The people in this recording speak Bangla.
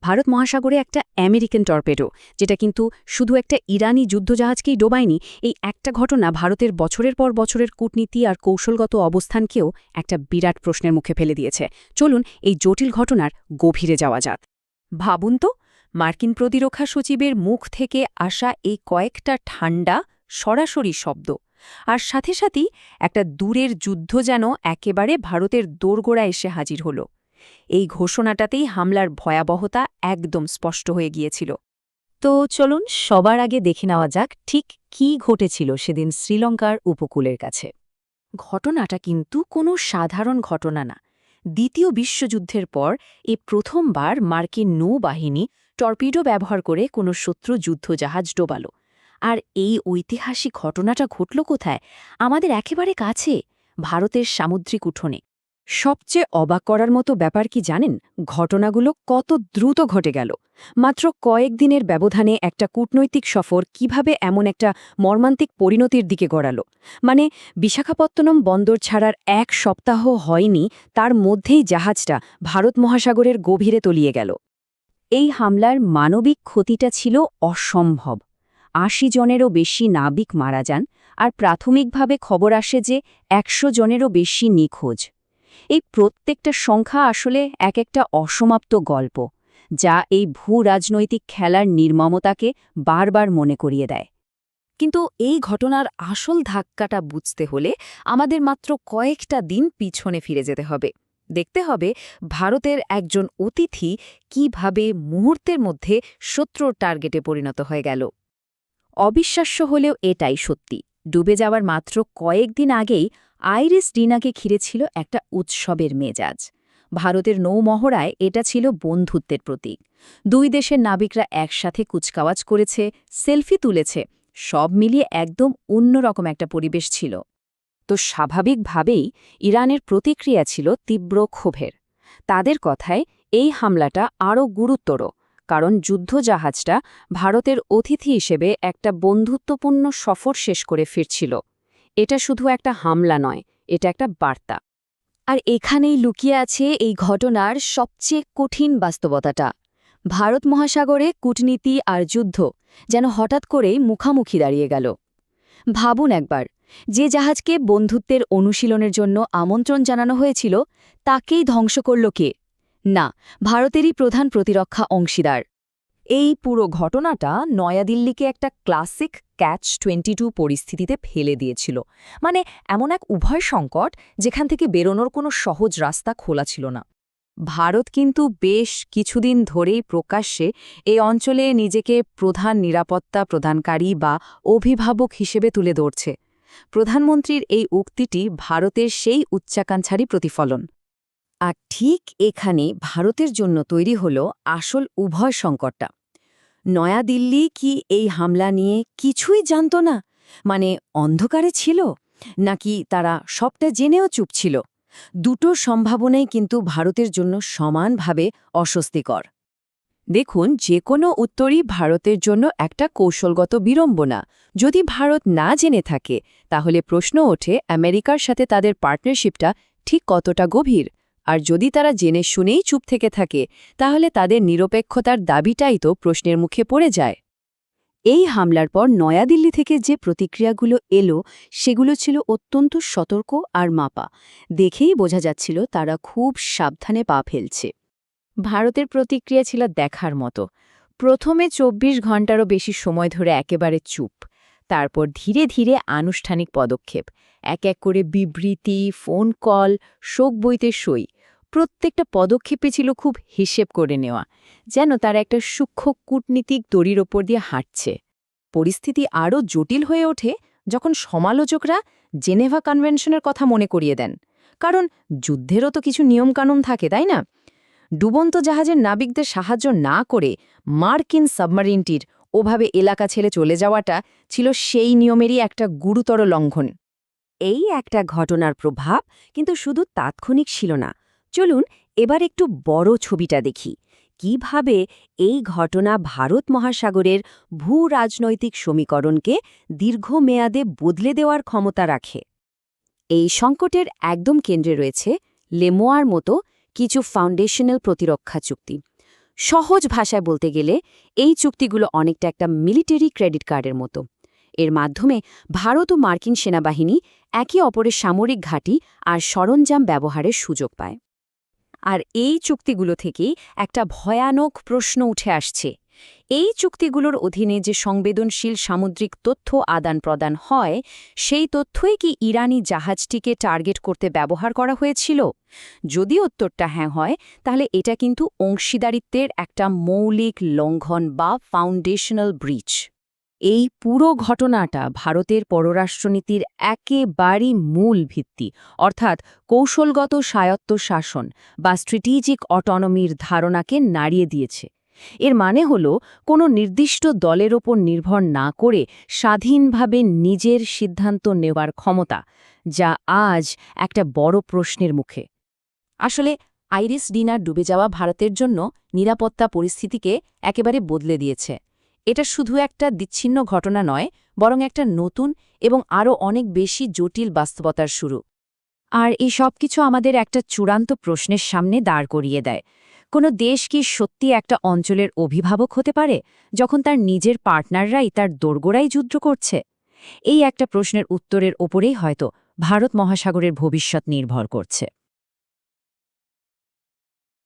ভারত মহাসাগরে একটা আমেরিকান টর্পেডো, যেটা কিন্তু শুধু একটা ইরানি যুদ্ধজাহাজকেই ডোবায়নি, এই একটা ঘটনা ভারতের বছরের পর বছরের কূটনীতি আর কৌশলগত অবস্থানকেও একটা বিরাট প্রশ্নের মুখে ফেলে দিয়েছে। চলুন এই জটিল ঘটনার গভীরে যাওয়া যাক। ভাবুন তো, মার্কিন প্রতিরক্ষা সচিবের মুখ থেকে আসা এই কয়েকটা ঠান্ডা সরাসরি শব্দ, আর সাথে সাথেই একটা দূরের যুদ্ধ যেন একেবারে ভারতের দোরগোড়া এসে হাজির হল। এই ঘোষণাটাতেই হামলার ভয়াবহতা একদম স্পষ্ট হয়ে গিয়েছিল। তো চলুন সবার আগে দেখে নেওয়া যাক ঠিক কী ঘটেছিল সেদিন শ্রীলঙ্কার উপকূলের কাছে। ঘটনাটা কিন্তু কোনো সাধারণ ঘটনা না। দ্বিতীয় বিশ্বযুদ্ধের পর প্রথমবার মার্কিন নৌবাহিনী টর্পিডো ব্যবহার করে কোনো শত্রু যুদ্ধজাহাজ ডোবাল। আর এই ঐতিহাসিক ঘটনাটা ঘটল কোথায়? আমাদের একেবারে কাছে, ভারতের সামুদ্রিক উঠোনে। সবচেয়ে অবাক করার মতো ব্যাপার কি জানেন? ঘটনাগুলো কত দ্রুত ঘটে গেল। মাত্র কয়েকদিনের ব্যবধানে একটা কূটনৈতিক সফর কিভাবে এমন একটা মর্মান্তিক পরিণতির দিকে গড়াল। মানে বিশাখাপত্তনম বন্দর ছাড়ার ১ সপ্তাহ হয়নি, তার মধ্যেই জাহাজটা ভারত মহাসাগরের গভীরে তলিয়ে গেল। এই হামলার মানবিক ক্ষতিটা ছিল অসম্ভব। ৮০ জনেরও বেশি নাবিক মারা যান, আর প্রাথমিকভাবে খবর আসে যে ১০০ জনেরও বেশি নিখোঁজ। এই প্রত্যেকটা সংখ্যা আসলে এক একটা অসমাপ্ত গল্প, যা এই ভূ-রাজনৈতিক খেলার নির্মমতাকে বারবার মনে করিয়ে দেয়। কিন্তু এই ঘটনার আসল ধাক্কাটা বুঝতে হলে আমাদের মাত্র কয়েকটা দিন পিছনে ফিরে যেতে হবে। দেখতে হবে ভারতের একজন অতিথি কিভাবে মুহূর্তের মধ্যে শত্রুর টার্গেটে পরিণত হয়ে গেল। অবিশ্বাস্য হলেও এটাই সত্যি। ডুবে যাওয়ার মাত্র কয়েকদিন আগেই আইরিস ডিনাকে ঘিরে ছিল একটা উৎসবের মেজাজ। ভারতের নৌমহড়ায় এটা ছিল বন্ধুত্বের প্রতীক। দুই দেশের নাবিকরা একসাথে কুচকাওয়াজ করেছে, সেলফি তুলেছে, সব মিলিয়ে একদম অন্যরকম একটা পরিবেশ ছিল। তো স্বাভাবিকভাবেই ইরানের প্রতিক্রিয়া ছিল তীব্র ক্ষোভের। তাদের কথায় এই হামলাটা আরও গুরুতর, কারণ যুদ্ধজাহাজটা ভারতের অতিথি হিসেবে একটা বন্ধুত্বপূর্ণ সফর শেষ করে ফিরছিল। এটা শুধু একটা হামলা নয়, এটা একটা বার্তা। আর এখানেই লুকিয়ে আছে এই ঘটনার সবচেয়ে কঠিন বাস্তবতাটা। ভারত মহাসাগরে কূটনীতি আর যুদ্ধ যেন হঠাৎ করেই মুখামুখি দাঁড়িয়ে গেল। ভাবুন একবার, যে জাহাজকে বন্ধুত্বের অনুশীলনের জন্য আমন্ত্রণ জানানো হয়েছিল, তাকেই ধ্বংস করল কে? না, ভারতেরই প্রধান প্রতিরক্ষা অংশীদার। এই পুরো ঘটনাটা নয়াদিল্লিকে একটা ক্লাসিক ক্যাচ-22 পরিস্থিতিতে ফেলে দিয়েছিল। মানে এমন এক উভয় সংকট, যেখান থেকে বেরোনোর কোনো সহজ রাস্তা খোলা ছিল না। ভারত কিন্তু বেশ কিছুদিন ধরেই প্রকাশ্যে এই অঞ্চলে নিজেকে প্রধান নিরাপত্তা প্রদানকারী বা অভিভাবক হিসেবে তুলে ধরছে। প্রধানমন্ত্রীর এই উক্তিটি ভারতের সেই উচ্চাকাঙ্ক্ষারই প্রতিফলন। আর ঠিক এখানে ভারতের জন্য তৈরি হল আসল উভয় সংকটটা। নয়াদিল্লি কি এই হামলা নিয়ে কিছুই জানত না? মানে অন্ধকারে ছিল, নাকি তারা সবটা জেনেও চুপ ছিল? দুটো সম্ভাবনাই কিন্তু ভারতের জন্য সমানভাবে অস্বস্তিকর। দেখুন, যে কোনো উত্তরই ভারতের জন্য একটা কৌশলগত বিড়ম্বনা। যদি ভারত না জেনে থাকে, তাহলে প্রশ্ন ওঠে আমেরিকার সাথে তাদের পার্টনারশিপটা ঠিক কতটা গভীর। আর যদি তারা জেনে শুনেই চুপ থেকে থাকে, তাহলে তাদের নিরপেক্ষতার দাবিটাই তো প্রশ্নের মুখে পড়ে যায়। এই হামলার পর নয়াদিল্লি থেকে যে প্রতিক্রিয়াগুলো এলো, সেগুলো ছিল অত্যন্ত সতর্ক আর মাপা। দেখেই বোঝা যাচ্ছিল তারা খুব সাবধানে পা ফেলছে। ভারতের প্রতিক্রিয়া ছিল দেখার মতো। প্রথমে ২৪ ঘণ্টারও বেশি সময় ধরে একেবারে চুপ, তারপর ধীরে ধীরে আনুষ্ঠানিক পদক্ষেপ, এক এক করে বিবৃতি, ফোন কল, শোক বইতে সই। প্রত্যেকটা পদক্ষেপে ছিল খুব হিসেব করে নেওয়া, যেন তারা একটা সূক্ষ্ম কূটনীতিক দড়ির ওপর দিয়ে হাঁটছে। পরিস্থিতি আরও জটিল হয়ে ওঠে যখন সমালোচকরা জেনেভা কনভেনশনের কথা মনে করিয়ে দেন। কারণ যুদ্ধেরও তো কিছু নিয়মকানুন থাকে, তাই না? ডুবন্ত জাহাজের নাবিকদের সাহায্য না করে মার্কিন সাবমারিনটির ওভাবে এলাকা ছেড়ে চলে যাওয়াটা ছিল সেই নিয়মেরই একটা গুরুতর লঙ্ঘন। এই একটা ঘটনার প্রভাব কিন্তু শুধু তাৎক্ষণিক ছিল না। চলুন এবার একটু বড় ছবিটা দেখি। কিভাবে এই ঘটনা ভারত মহাসাগরের ভূ-রাজনৈতিক সমীকরণকে দীর্ঘমেয়াদে বদলে দেওয়ার ক্ষমতা রাখে। এই সংকটের একদম কেন্দ্রে রয়েছে লেমোয়ার মতো কিছু ফাউন্ডেশনাল প্রতিরক্ষা চুক্তি। সহজ ভাষায় বলতে গেলে এই চুক্তিগুলো অনেকটা একটা মিলিটারি ক্রেডিট কার্ডের মতো। এর মাধ্যমে ভারত ও মার্কিন সেনাবাহিনী একে অপরের সামরিক ঘাঁটি আর সরঞ্জাম ব্যবহারের সুযোগ পায়। আর এই চুক্তিগুলো থেকেই একটা ভয়ানক প্রশ্ন উঠে আসছে। এই চুক্তিগুলোর অধীনে যে সংবেদনশীল সামুদ্রিক তথ্য আদান-প্রদান হয়, সেই তথ্যই কি ইরানি জাহাজটিকে টার্গেট করতে ব্যবহার করা হয়েছিল? যদি উত্তরটা হ্যাঁ হয়, তাহলে এটা কিন্তু অংশীদারিত্বের একটা মৌলিক লঙ্ঘন বা ফাউন্ডেশনাল ব্রিচ। এই পুরো ঘটনাটা ভারতের পররাষ্ট্রনীতির একেবারেই মূল ভিত্তি, অর্থাৎ কৌশলগত স্বায়ত্তশাসন বা স্ট্র্যাটেজিক অটোনমির ধারণাকে নাড়িয়ে দিয়েছে। এর মানে হল কোনো নির্দিষ্ট দলের ওপর নির্ভর না করে স্বাধীনভাবে নিজের সিদ্ধান্ত নেওয়ার ক্ষমতা, যা আজ একটা বড় প্রশ্নের মুখে। আসলে আইরিস ডিনার ডুবে যাওয়া ভারতের জন্য নিরাপত্তা পরিস্থিতিকে একেবারে বদলে দিয়েছে। এটা শুধু একটা বিচ্ছিন্ন ঘটনা নয়, বরং একটা নতুন এবং আরও অনেক বেশি জটিল বাস্তবতার শুরু। আর এই সব কিছু আমাদের একটা চূড়ান্ত প্রশ্নের সামনে দাঁড় করিয়ে দেয়। কোনো দেশ কি সত্যি একটা অঞ্চলের অভিভাবক হতে পারে, যখন তার নিজের পার্টনাররাই তার দোরগোড়ায় যুদ্ধ করছে? এই একটা প্রশ্নের উত্তরের ওপরেই হয়তো ভারত মহাসাগরের ভবিষ্যৎ নির্ভর করছে।